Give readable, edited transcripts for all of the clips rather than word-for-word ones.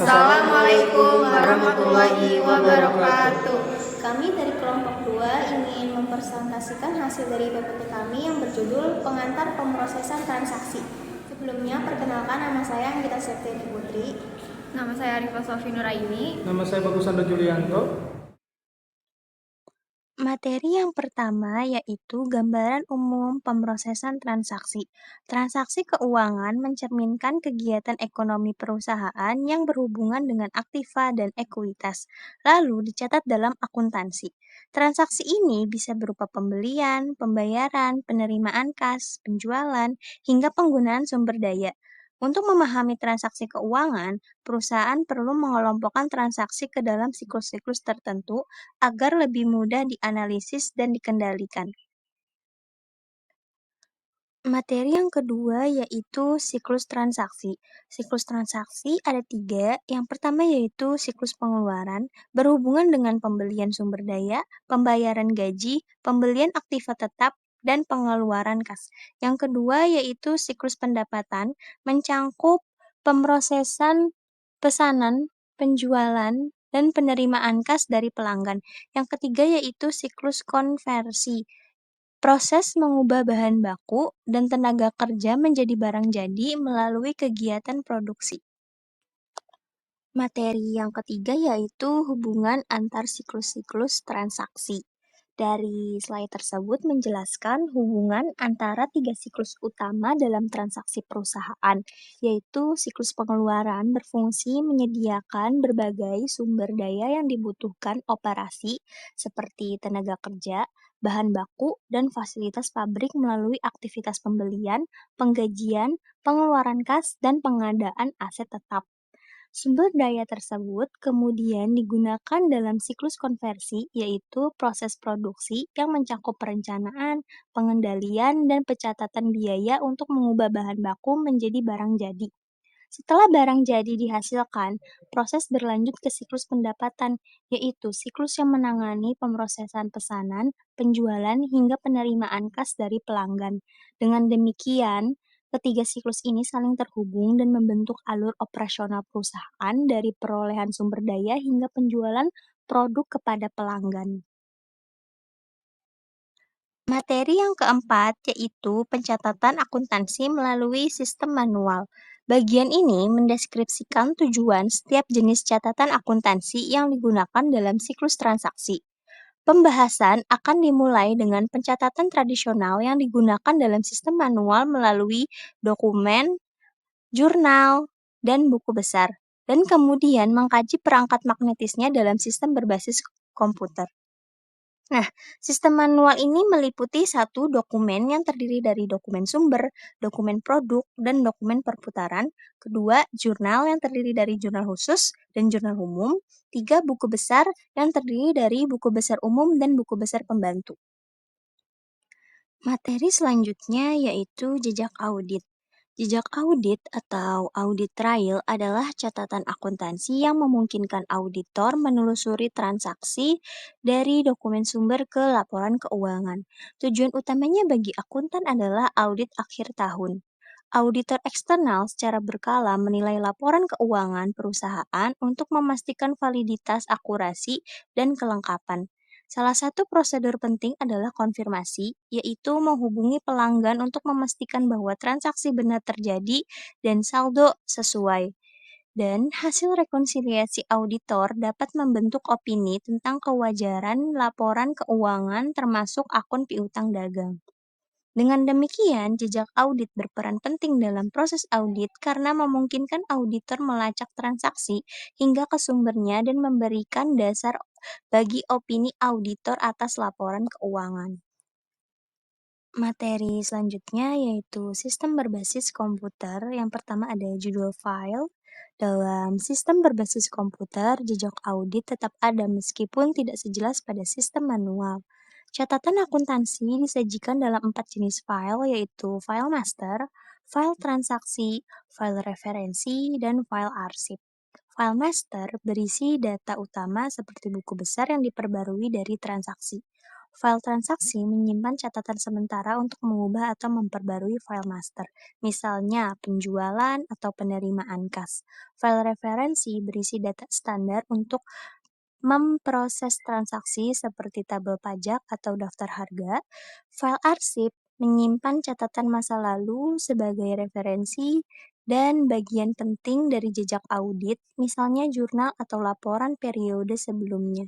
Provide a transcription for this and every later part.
Assalamualaikum warahmatullahi wabarakatuh. Kami dari kelompok 2 ingin mempresentasikan hasil dari PPT kami yang berjudul Pengantar Pemrosesan Transaksi. Sebelumnya, perkenalkan nama saya Anggita Septiani Putri. Nama saya Arifah Sofi Nuraini. Nama saya Bagusando Julianto. Materi yang pertama yaitu gambaran umum pemrosesan transaksi. Transaksi keuangan mencerminkan kegiatan ekonomi perusahaan yang berhubungan dengan aktiva dan ekuitas, lalu dicatat dalam akuntansi. Transaksi ini bisa berupa pembelian, pembayaran, penerimaan kas, penjualan, hingga penggunaan sumber daya. Untuk memahami transaksi keuangan, perusahaan perlu mengelompokkan transaksi ke dalam siklus-siklus tertentu agar lebih mudah dianalisis dan dikendalikan. Materi yang kedua yaitu siklus transaksi. Siklus transaksi ada 3. Yang pertama yaitu siklus pengeluaran, berhubungan dengan pembelian sumber daya, pembayaran gaji, pembelian aktiva tetap, dan pengeluaran kas. Yang kedua yaitu siklus pendapatan, mencangkup pemrosesan pesanan, penjualan, dan penerimaan kas dari pelanggan. Yang ketiga yaitu siklus konversi, proses mengubah bahan baku dan tenaga kerja menjadi barang jadi melalui kegiatan produksi. Materi yang ketiga yaitu hubungan antar siklus-siklus transaksi. Dari slide tersebut menjelaskan hubungan antara 3 siklus utama dalam transaksi perusahaan, yaitu siklus pengeluaran berfungsi menyediakan berbagai sumber daya yang dibutuhkan operasi seperti tenaga kerja, bahan baku, dan fasilitas pabrik melalui aktivitas pembelian, penggajian, pengeluaran kas, dan pengadaan aset tetap. Sumber daya tersebut kemudian digunakan dalam siklus konversi, yaitu proses produksi yang mencakup perencanaan, pengendalian, dan pencatatan biaya untuk mengubah bahan baku menjadi barang jadi. Setelah barang jadi dihasilkan, proses berlanjut ke siklus pendapatan, yaitu siklus yang menangani pemrosesan pesanan, penjualan, hingga penerimaan kas dari pelanggan. Dengan demikian, ketiga siklus ini saling terhubung dan membentuk alur operasional perusahaan dari perolehan sumber daya hingga penjualan produk kepada pelanggan. Materi yang keempat yaitu pencatatan akuntansi melalui sistem manual. Bagian ini mendeskripsikan tujuan setiap jenis catatan akuntansi yang digunakan dalam siklus transaksi. Pembahasan akan dimulai dengan pencatatan tradisional yang digunakan dalam sistem manual melalui dokumen, jurnal, dan buku besar, dan kemudian mengkaji perangkat magnetisnya dalam sistem berbasis komputer. Nah, sistem manual ini meliputi satu dokumen yang terdiri dari dokumen sumber, dokumen produk, dan dokumen perputaran. Kedua, jurnal yang terdiri dari jurnal khusus dan jurnal umum. 3, buku besar yang terdiri dari buku besar umum dan buku besar pembantu. Materi selanjutnya yaitu jejak audit. Jejak audit atau audit trail adalah catatan akuntansi yang memungkinkan auditor menelusuri transaksi dari dokumen sumber ke laporan keuangan. Tujuan utamanya bagi akuntan adalah audit akhir tahun. Auditor eksternal secara berkala menilai laporan keuangan perusahaan untuk memastikan validitas, akurasi, dan kelengkapan. Salah satu prosedur penting adalah konfirmasi, yaitu menghubungi pelanggan untuk memastikan bahwa transaksi benar terjadi dan saldo sesuai. Dan hasil rekonsiliasi auditor dapat membentuk opini tentang kewajaran laporan keuangan termasuk akun piutang dagang. Dengan demikian, jejak audit berperan penting dalam proses audit karena memungkinkan auditor melacak transaksi hingga ke sumbernya dan memberikan dasar bagi opini auditor atas laporan keuangan. Materi selanjutnya yaitu sistem berbasis komputer. Yang pertama ada judul file. Dalam sistem berbasis komputer, jejak audit tetap ada meskipun tidak sejelas pada sistem manual. Catatan akuntansi disajikan dalam 4 jenis file yaitu file master, file transaksi, file referensi, dan file arsip. File master berisi data utama seperti buku besar yang diperbarui dari transaksi. File transaksi menyimpan catatan sementara untuk mengubah atau memperbarui file master, misalnya penjualan atau penerimaan kas. File referensi berisi data standar untuk memproses transaksi seperti tabel pajak atau daftar harga. File arsip menyimpan catatan masa lalu sebagai referensi dan bagian penting dari jejak audit, misalnya jurnal atau laporan periode sebelumnya.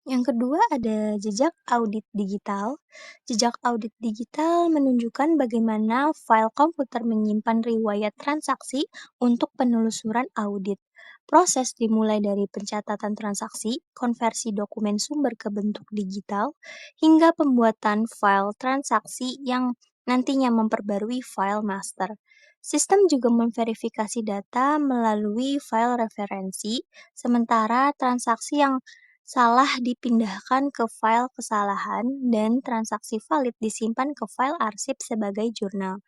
Yang kedua ada jejak audit digital. Jejak audit digital menunjukkan bagaimana file komputer menyimpan riwayat transaksi untuk penelusuran audit. Proses dimulai dari pencatatan transaksi, konversi dokumen sumber ke bentuk digital, hingga pembuatan file transaksi yang nantinya memperbarui file master. Sistem juga memverifikasi data melalui file referensi, sementara transaksi yang salah dipindahkan ke file kesalahan dan transaksi valid disimpan ke file arsip sebagai jurnal.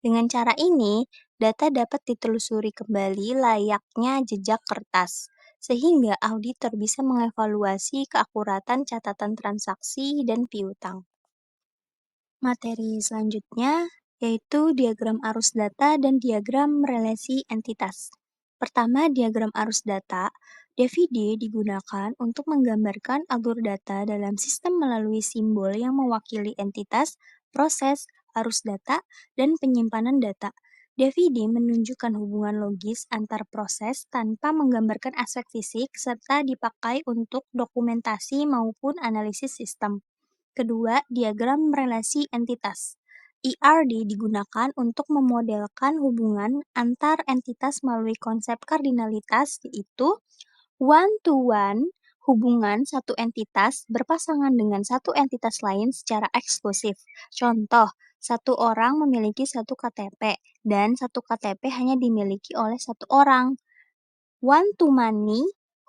Dengan cara ini, data dapat ditelusuri kembali layaknya jejak kertas, sehingga auditor bisa mengevaluasi keakuratan catatan transaksi dan piutang. Materi selanjutnya yaitu diagram arus data dan diagram relasi entitas. Pertama, diagram arus data. DVD digunakan untuk menggambarkan alur data dalam sistem melalui simbol yang mewakili entitas, proses, arus data, dan penyimpanan data. DVD menunjukkan hubungan logis antar proses tanpa menggambarkan aspek fisik serta dipakai untuk dokumentasi maupun analisis sistem. Kedua, diagram relasi entitas. ERD digunakan untuk memodelkan hubungan antar entitas melalui konsep kardinalitas, yaitu one-to-one, hubungan satu entitas berpasangan dengan satu entitas lain secara eksklusif. Contoh, satu orang memiliki satu KTP, dan satu KTP hanya dimiliki oleh satu orang. One-to-many,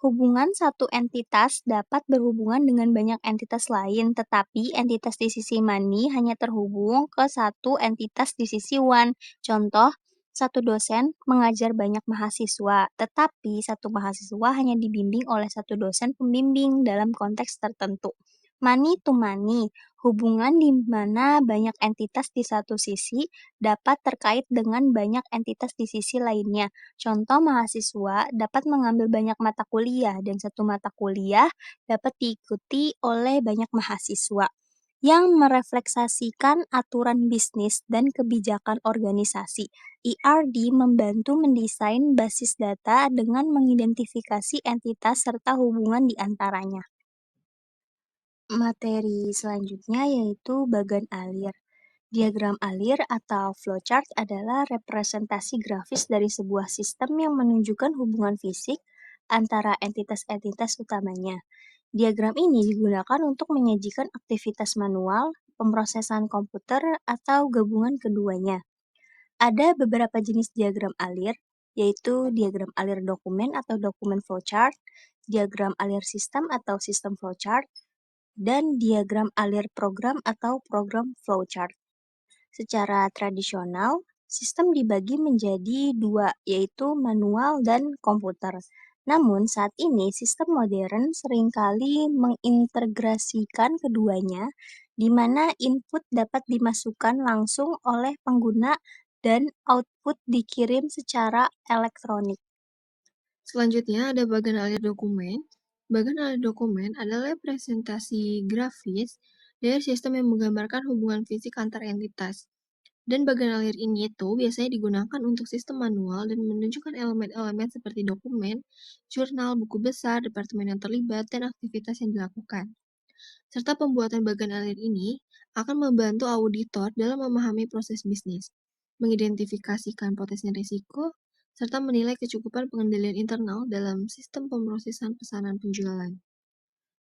hubungan satu entitas dapat berhubungan dengan banyak entitas lain, tetapi entitas di sisi money hanya terhubung ke satu entitas di sisi one. Contoh, satu dosen mengajar banyak mahasiswa, tetapi satu mahasiswa hanya dibimbing oleh satu dosen pembimbing dalam konteks tertentu. Money to money, hubungan di mana banyak entitas di satu sisi dapat terkait dengan banyak entitas di sisi lainnya. Contoh, mahasiswa dapat mengambil banyak mata kuliah dan satu mata kuliah dapat diikuti oleh banyak mahasiswa, yang merefleksasikan aturan bisnis dan kebijakan organisasi. ERD membantu mendesain basis data dengan mengidentifikasi entitas serta hubungan di antaranya. Materi selanjutnya yaitu bagan alir. Diagram alir atau flowchart adalah representasi grafis dari sebuah sistem yang menunjukkan hubungan fisik antara entitas-entitas utamanya. Diagram ini digunakan untuk menyajikan aktivitas manual, pemrosesan komputer, atau gabungan keduanya. Ada beberapa jenis diagram alir, yaitu diagram alir dokumen atau dokumen flowchart, diagram alir sistem atau sistem flowchart, dan diagram alir program atau program flowchart. Secara tradisional, sistem dibagi menjadi dua, yaitu manual dan komputer. Namun, saat ini sistem modern seringkali mengintegrasikan keduanya, di mana input dapat dimasukkan langsung oleh pengguna dan output dikirim secara elektronik. Selanjutnya ada bagan alir dokumen. Bagan alir dokumen adalah representasi grafis dari sistem yang menggambarkan hubungan fisik antar entitas. Dan bagan alir ini itu biasanya digunakan untuk sistem manual dan menunjukkan elemen-elemen seperti dokumen, jurnal, buku besar, departemen yang terlibat, dan aktivitas yang dilakukan. Serta pembuatan bagan alir ini akan membantu auditor dalam memahami proses bisnis, mengidentifikasikan potensi risiko, serta menilai kecukupan pengendalian internal dalam sistem pemrosesan pesanan penjualan.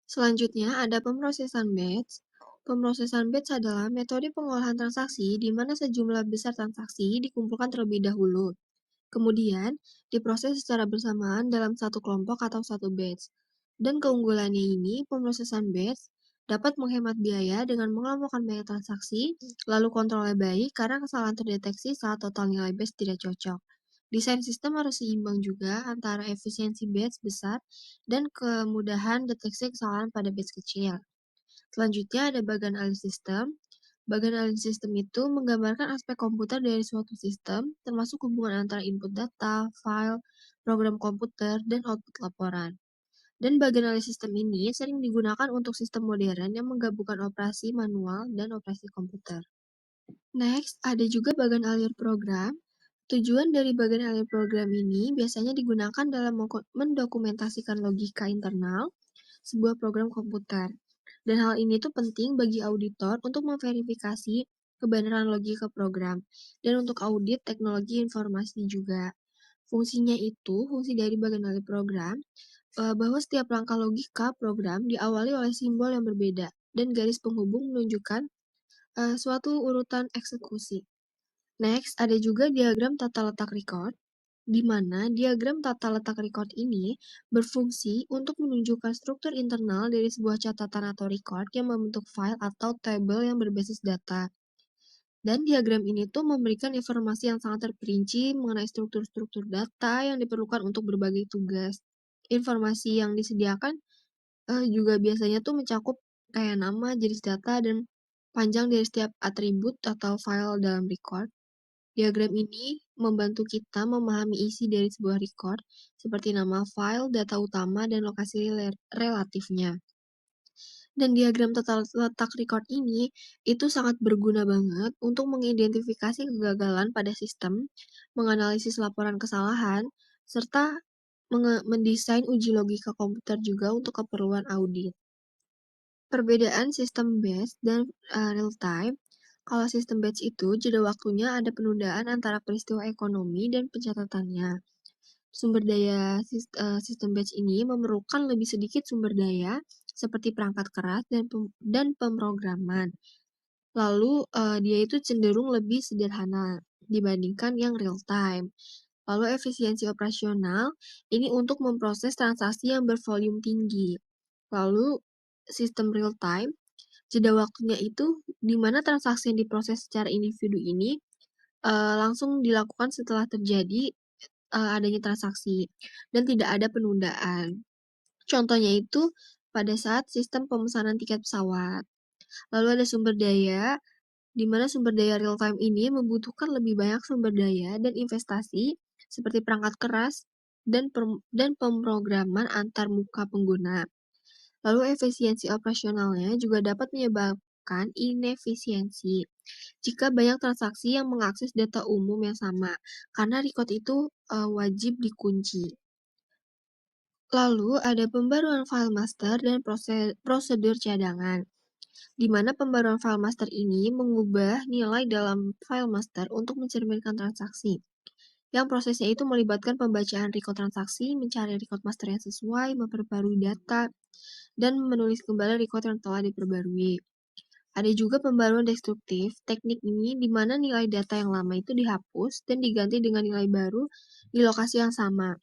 Selanjutnya ada pemrosesan batch. Pemrosesan batch adalah metode pengolahan transaksi di mana sejumlah besar transaksi dikumpulkan terlebih dahulu. Kemudian diproses secara bersamaan dalam satu kelompok atau satu batch. Dan keunggulannya ini, pemrosesan batch dapat menghemat biaya dengan mengelompokkan banyak transaksi, lalu kontrolnya baik karena kesalahan terdeteksi saat total nilai batch tidak cocok. Desain sistem harus seimbang juga antara efisiensi batch besar dan kemudahan deteksi kesalahan pada batch kecil. Selanjutnya ada bagian alih sistem. Bagian alih sistem itu menggambarkan aspek komputer dari suatu sistem, termasuk hubungan antara input data, file, program komputer, dan output laporan. Dan bagian alih sistem ini sering digunakan untuk sistem modern yang menggabungkan operasi manual dan operasi komputer. Next, ada juga bagian alir program. Tujuan dari bagian alir program ini biasanya digunakan dalam mendokumentasikan logika internal sebuah program komputer. Dan hal ini tuh penting bagi auditor untuk memverifikasi kebenaran logika program dan untuk audit teknologi informasi juga. Fungsi dari bagian alir program, bahwa setiap langkah logika program diawali oleh simbol yang berbeda dan garis penghubung menunjukkan suatu urutan eksekusi. Next, ada juga diagram tata letak record, di mana diagram tata letak record ini berfungsi untuk menunjukkan struktur internal dari sebuah catatan atau record yang membentuk file atau tabel yang berbasis data. Dan diagram ini tuh memberikan informasi yang sangat terperinci mengenai struktur-struktur data yang diperlukan untuk berbagai tugas. Informasi yang disediakan juga biasanya tuh mencakup kayak nama, jenis data, dan panjang dari setiap atribut atau file dalam record. Diagram ini membantu kita memahami isi dari sebuah record, seperti nama file, data utama, dan lokasi relatifnya. Dan diagram tata letak record ini itu sangat berguna banget untuk mengidentifikasi kegagalan pada sistem, menganalisis laporan kesalahan, serta mendesain uji logika komputer juga untuk keperluan audit. Perbedaan sistem batch dan real time. Kalau sistem batch itu jeda waktunya ada penundaan antara peristiwa ekonomi dan pencatatannya. Sumber daya sistem batch ini memerlukan lebih sedikit sumber daya seperti perangkat keras dan pemrograman. Lalu dia itu cenderung lebih sederhana dibandingkan yang real time. Lalu efisiensi operasional ini untuk memproses transaksi yang bervolume tinggi. Lalu sistem real time, jeda waktunya itu di mana transaksi yang diproses secara individu ini langsung dilakukan setelah terjadi adanya transaksi dan tidak ada penundaan. Contohnya itu pada saat sistem pemesanan tiket pesawat. Lalu ada sumber daya, di mana sumber daya real time ini membutuhkan lebih banyak sumber daya dan investasi seperti perangkat keras dan pemrograman antar muka pengguna. Lalu efisiensi operasionalnya juga dapat menyebabkan inefisiensi jika banyak transaksi yang mengakses data umum yang sama, karena record itu wajib dikunci. Lalu ada pembaruan file master dan prosedur cadangan, di mana pembaruan file master ini mengubah nilai dalam file master untuk mencerminkan transaksi. Yang prosesnya itu melibatkan pembacaan record transaksi, mencari record master yang sesuai, memperbarui data, dan menulis kembali record yang telah diperbarui. Ada juga pembaruan destruktif. Teknik ini di mana nilai data yang lama itu dihapus dan diganti dengan nilai baru di lokasi yang sama.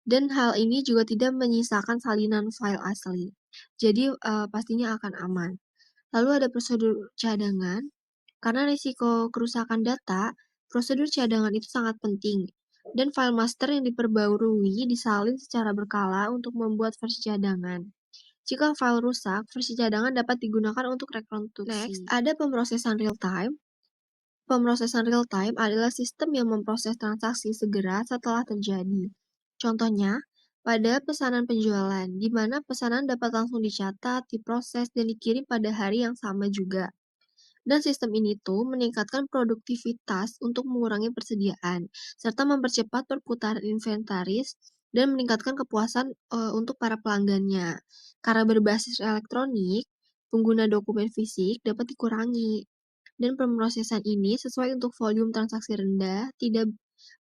Dan hal ini juga tidak menyisakan salinan file asli. Jadi pastinya akan aman. Lalu ada prosedur cadangan. Karena risiko kerusakan data, prosedur cadangan itu sangat penting. Dan file master yang diperbarui disalin secara berkala untuk membuat versi cadangan. Jika file rusak, versi cadangan dapat digunakan untuk rekonstruksi. Next, ada pemrosesan real time. Pemrosesan real time adalah sistem yang memproses transaksi segera setelah terjadi. Contohnya, pada pesanan penjualan, di mana pesanan dapat langsung dicatat, diproses, dan dikirim pada hari yang sama juga. Dan sistem ini tuh meningkatkan produktivitas untuk mengurangi persediaan, serta mempercepat perputaran inventaris dan meningkatkan kepuasan untuk para pelanggannya. Karena berbasis elektronik, pengguna dokumen fisik dapat dikurangi. Dan pemrosesan ini sesuai untuk volume transaksi rendah, tidak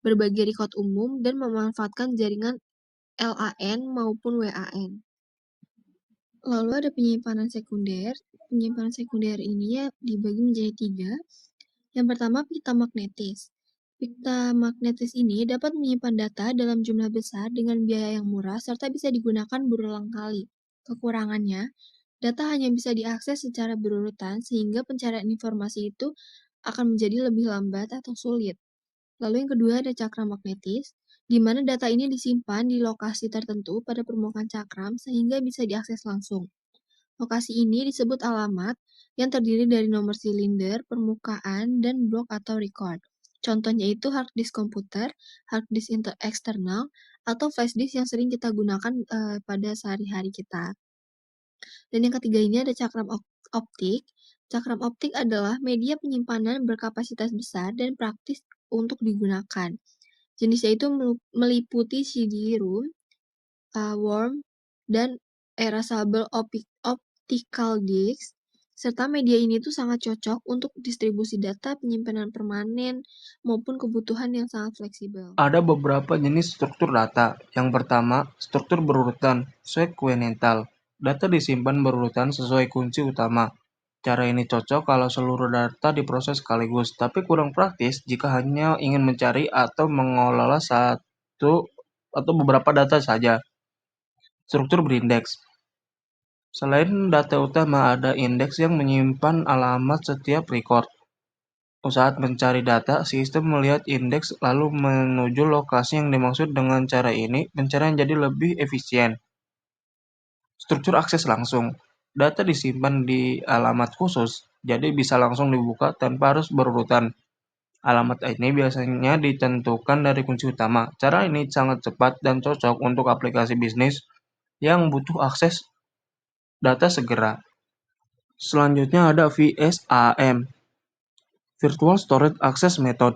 berbagi record umum, dan memanfaatkan jaringan LAN maupun WAN. Lalu ada penyimpanan sekunder. Penyimpanan sekunder ini ya dibagi menjadi 3. Yang pertama, pita magnetis. Pita magnetis ini dapat menyimpan data dalam jumlah besar dengan biaya yang murah serta bisa digunakan berulang kali. Kekurangannya, data hanya bisa diakses secara berurutan sehingga pencarian informasi itu akan menjadi lebih lambat atau sulit. Lalu yang kedua ada cakram magnetis, di mana data ini disimpan di lokasi tertentu pada permukaan cakram sehingga bisa diakses langsung. Lokasi ini disebut alamat yang terdiri dari nomor silinder, permukaan, dan blok atau record. Contohnya itu hard disk komputer, hard disk eksternal, atau flash disk yang sering kita gunakan pada sehari-hari kita. Dan yang ketiga ini ada cakram optik. Cakram optik adalah media penyimpanan berkapasitas besar dan praktis untuk digunakan. Jenisnya itu meliputi CD-ROM, worm, dan erasable optical disc, serta media ini tuh sangat cocok untuk distribusi data, penyimpanan permanen, maupun kebutuhan yang sangat fleksibel. Ada beberapa jenis struktur data. Yang pertama, struktur berurutan, sequential. Data disimpan berurutan sesuai kunci utama. Cara ini cocok kalau seluruh data diproses sekaligus, tapi kurang praktis jika hanya ingin mencari atau mengelola satu atau beberapa data saja. Struktur berindeks. Selain data utama, ada indeks yang menyimpan alamat setiap record. Saat mencari data, sistem melihat indeks lalu menuju lokasi yang dimaksud. Dengan cara ini, pencarian jadi lebih efisien. Struktur akses langsung. Data disimpan di alamat khusus, jadi bisa langsung dibuka tanpa harus berurutan. Alamat ini biasanya ditentukan dari kunci utama. Cara ini sangat cepat dan cocok untuk aplikasi bisnis yang butuh akses data segera. Selanjutnya ada VSAM. Virtual Storage Access Method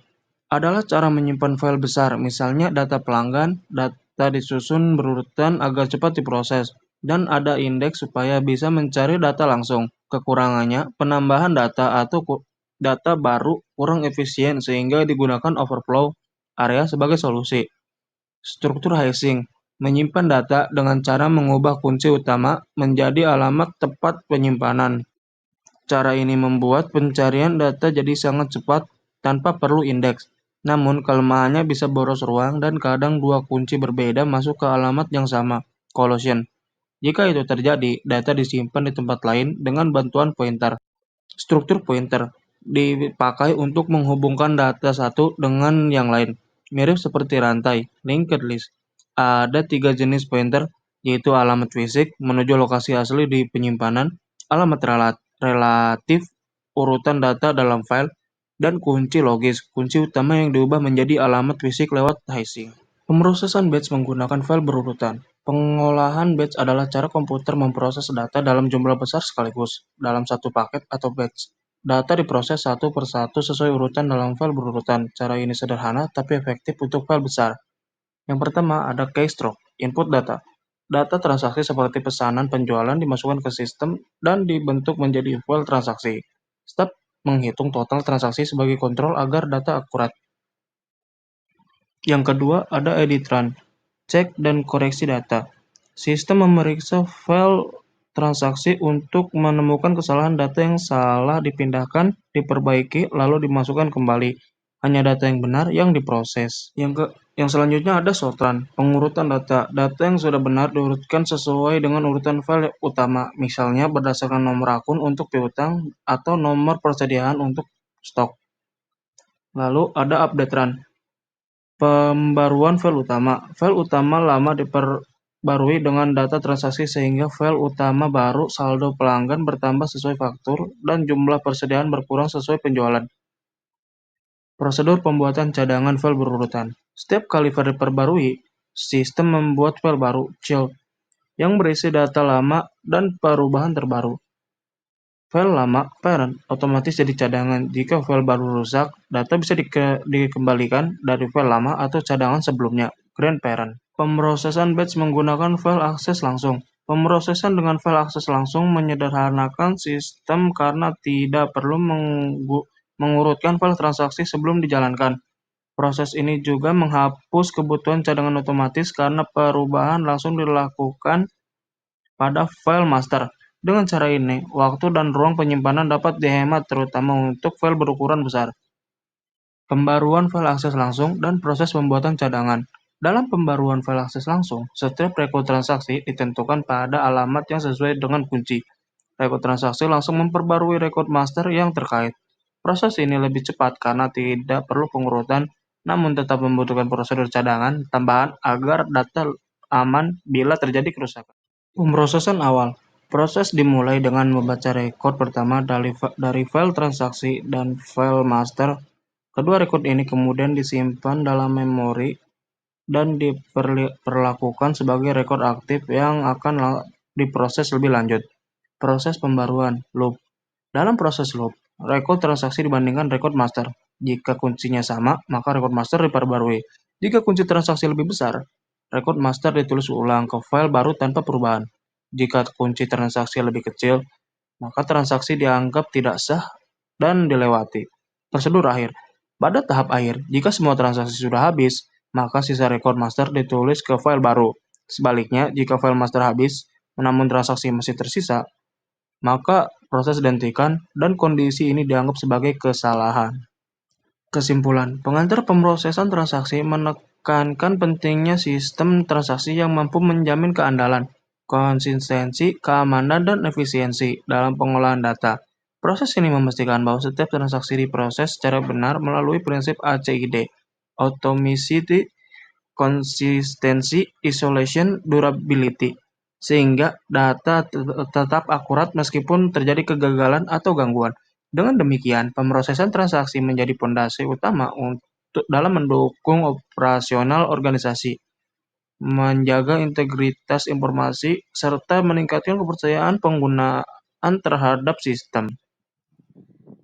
adalah cara menyimpan file besar, misalnya data pelanggan. Data disusun berurutan agar cepat diproses, dan ada indeks supaya bisa mencari data langsung. Kekurangannya, penambahan data atau data baru kurang efisien sehingga digunakan overflow area sebagai solusi. Struktur hashing menyimpan data dengan cara mengubah kunci utama menjadi alamat tempat penyimpanan. Cara ini membuat pencarian data jadi sangat cepat tanpa perlu indeks. Namun, kelemahannya bisa boros ruang dan kadang dua kunci berbeda masuk ke alamat yang sama. Collision. Jika itu terjadi, data disimpan di tempat lain dengan bantuan pointer. Struktur pointer dipakai untuk menghubungkan data satu dengan yang lain. Mirip seperti rantai, linked list. Ada tiga jenis pointer, yaitu alamat fisik menuju lokasi asli di penyimpanan, alamat relatif, urutan data dalam file, dan kunci logis, kunci utama yang diubah menjadi alamat fisik lewat hashing. Pemrosesan batch menggunakan file berurutan. Pengolahan batch adalah cara komputer memproses data dalam jumlah besar sekaligus, dalam satu paket atau batch. Data diproses satu persatu sesuai urutan dalam file berurutan. Cara ini sederhana tapi efektif untuk file besar. Yang pertama ada keystroke, input data. Data transaksi seperti pesanan penjualan dimasukkan ke sistem dan dibentuk menjadi file transaksi. Step menghitung total transaksi sebagai kontrol agar data akurat. Yang kedua ada edit run, cek dan koreksi data. Sistem memeriksa file transaksi untuk menemukan kesalahan data yang salah dipindahkan, diperbaiki, lalu dimasukkan kembali. Hanya data yang benar yang diproses. Yang selanjutnya ada sort run, pengurutan data. Data yang sudah benar diurutkan sesuai dengan urutan file utama, misalnya berdasarkan nomor akun untuk piutang atau nomor persediaan untuk stok. Lalu ada update run, pembaruan file utama. File utama lama diperbarui dengan data transaksi sehingga file utama baru. Saldo pelanggan bertambah sesuai faktur dan jumlah persediaan berkurang sesuai penjualan. Prosedur pembuatan cadangan file berurutan. Setiap kali file diperbarui, sistem membuat file baru, child, yang berisi data lama dan perubahan terbaru. File lama, parent, otomatis jadi cadangan. Jika file baru rusak, data bisa dikembalikan dari file lama atau cadangan sebelumnya, grandparent. Pemrosesan batch menggunakan file akses langsung. Pemrosesan dengan file akses langsung menyederhanakan sistem karena tidak perlu mengurutkan file transaksi sebelum dijalankan. Proses ini juga menghapus kebutuhan cadangan otomatis karena perubahan langsung dilakukan pada file master. Dengan cara ini, waktu dan ruang penyimpanan dapat dihemat terutama untuk file berukuran besar. Pembaruan file akses langsung dan proses pembuatan cadangan. Dalam pembaruan file akses langsung, setiap rekod transaksi ditentukan pada alamat yang sesuai dengan kunci. Rekod transaksi langsung memperbarui rekod master yang terkait. Proses ini lebih cepat karena tidak perlu pengurutan namun tetap membutuhkan prosedur cadangan tambahan agar data aman bila terjadi kerusakan. Pemrosesan awal. Proses dimulai dengan membaca rekod pertama dari file transaksi dan file master. Kedua rekod ini kemudian disimpan dalam memori dan diperlakukan sebagai rekod aktif yang akan diproses lebih lanjut. Proses pembaruan loop. Dalam proses loop, rekod transaksi dibandingkan rekod master. Jika kuncinya sama, maka rekod master diperbarui. Jika kunci transaksi lebih besar, rekod master ditulis ulang ke file baru tanpa perubahan. Jika kunci transaksi lebih kecil, maka transaksi dianggap tidak sah dan dilewati. Prosedur akhir. Pada tahap akhir, jika semua transaksi sudah habis, maka sisa rekod master ditulis ke file baru. Sebaliknya, jika file master habis, namun transaksi masih tersisa, maka proses dihentikan dan kondisi ini dianggap sebagai kesalahan. Kesimpulan, pengantar pemrosesan transaksi menekankan pentingnya sistem transaksi yang mampu menjamin keandalan, konsistensi, keamanan, dan efisiensi dalam pengolahan data. Proses ini memastikan bahwa setiap transaksi diproses secara benar melalui prinsip ACID, Automaticity, Consistency, Isolation, Durability, sehingga data tetap akurat meskipun terjadi kegagalan atau gangguan. Dengan demikian, pemrosesan transaksi menjadi fondasi utama untuk dalam mendukung operasional organisasi, menjaga integritas informasi, serta meningkatkan kepercayaan penggunaan terhadap sistem.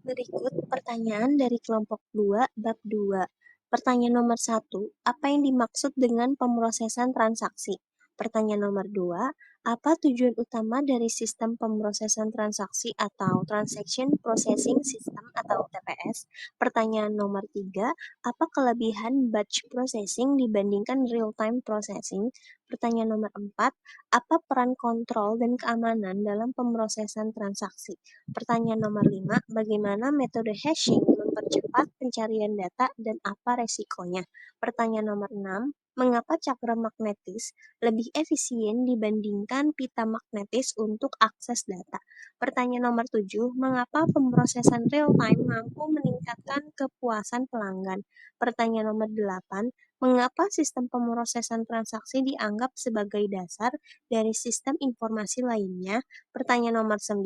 Berikut pertanyaan dari kelompok 2, bab 2. Pertanyaan nomor 1, apa yang dimaksud dengan pemrosesan transaksi? Pertanyaan nomor 2, apa tujuan utama dari sistem pemrosesan transaksi atau Transaction Processing System atau TPS? Pertanyaan nomor 3, apa kelebihan batch processing dibandingkan real-time processing? Pertanyaan nomor 4, apa peran kontrol dan keamanan dalam pemrosesan transaksi? Pertanyaan nomor 5, bagaimana metode hashing mempercepat pencarian data dan apa resikonya? Pertanyaan nomor 6, mengapa cakram magnetis lebih efisien dibandingkan pita magnetis untuk akses data? Pertanyaan nomor 7, mengapa pemrosesan real-time mampu meningkatkan kepuasan pelanggan? Pertanyaan nomor 8, mengapa sistem pemrosesan transaksi dianggap sebagai dasar dari sistem informasi lainnya? Pertanyaan nomor 9,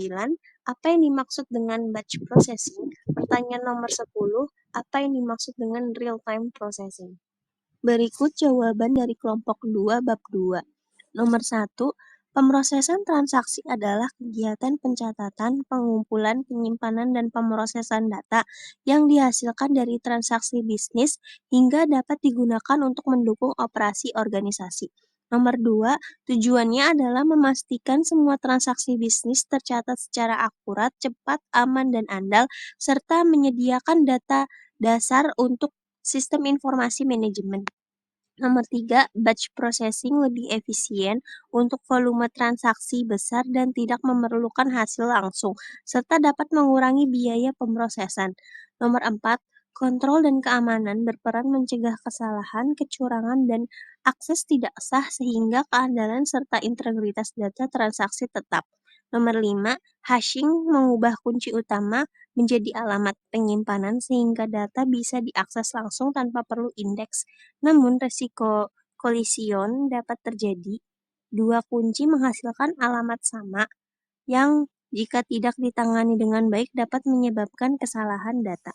apa yang dimaksud dengan batch processing? Pertanyaan nomor 10, apa yang dimaksud dengan real-time processing? Berikut jawaban dari kelompok 2 bab 2. Nomor 1, pemrosesan transaksi adalah kegiatan pencatatan, pengumpulan, penyimpanan, dan pemrosesan data yang dihasilkan dari transaksi bisnis hingga dapat digunakan untuk mendukung operasi organisasi. Nomor 2, tujuannya adalah memastikan semua transaksi bisnis tercatat secara akurat, cepat, aman, dan andal, serta menyediakan data dasar untuk sistem informasi manajemen. Nomor 3, batch processing lebih efisien untuk volume transaksi besar dan tidak memerlukan hasil langsung, serta dapat mengurangi biaya pemrosesan. Nomor 4, kontrol dan keamanan berperan mencegah kesalahan, kecurangan, dan akses tidak sah sehingga keandalan serta integritas data transaksi tetap. Nomor 5, hashing mengubah kunci utama menjadi alamat penyimpanan sehingga data bisa diakses langsung tanpa perlu indeks. Namun resiko kolision dapat terjadi. Dua kunci menghasilkan alamat sama yang jika tidak ditangani dengan baik dapat menyebabkan kesalahan data.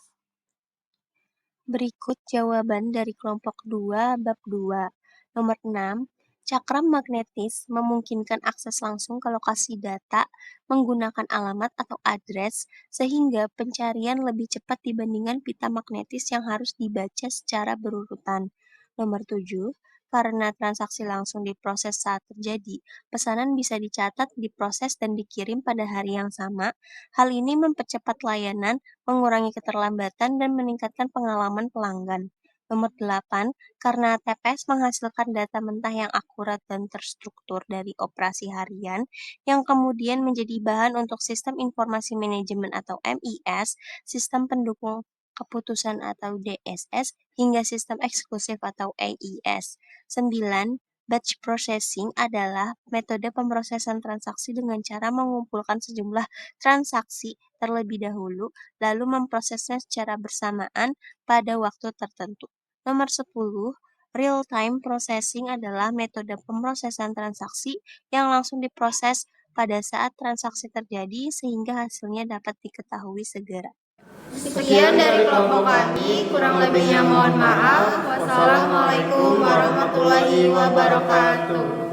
Berikut jawaban dari kelompok 2 bab 2. Nomor 6, cakram magnetis memungkinkan akses langsung ke lokasi data menggunakan alamat atau address sehingga pencarian lebih cepat dibandingkan pita magnetis yang harus dibaca secara berurutan. Nomor 7, karena transaksi langsung diproses saat terjadi, pesanan bisa dicatat, diproses, dan dikirim pada hari yang sama. Hal ini mempercepat layanan, mengurangi keterlambatan, dan meningkatkan pengalaman pelanggan. Nomor 8, karena TPS menghasilkan data mentah yang akurat dan terstruktur dari operasi harian, yang kemudian menjadi bahan untuk sistem informasi manajemen atau MIS, sistem pendukung keputusan atau DSS, hingga sistem eksklusif atau AIS. 9, batch processing adalah metode pemrosesan transaksi dengan cara mengumpulkan sejumlah transaksi terlebih dahulu, lalu memprosesnya secara bersamaan pada waktu tertentu. Nomor 10, real-time processing adalah metode pemrosesan transaksi yang langsung diproses pada saat transaksi terjadi sehingga hasilnya dapat diketahui segera. Sekian dari kelompok kami, kurang lebihnya mohon maaf. Wassalamualaikum warahmatullahi wabarakatuh.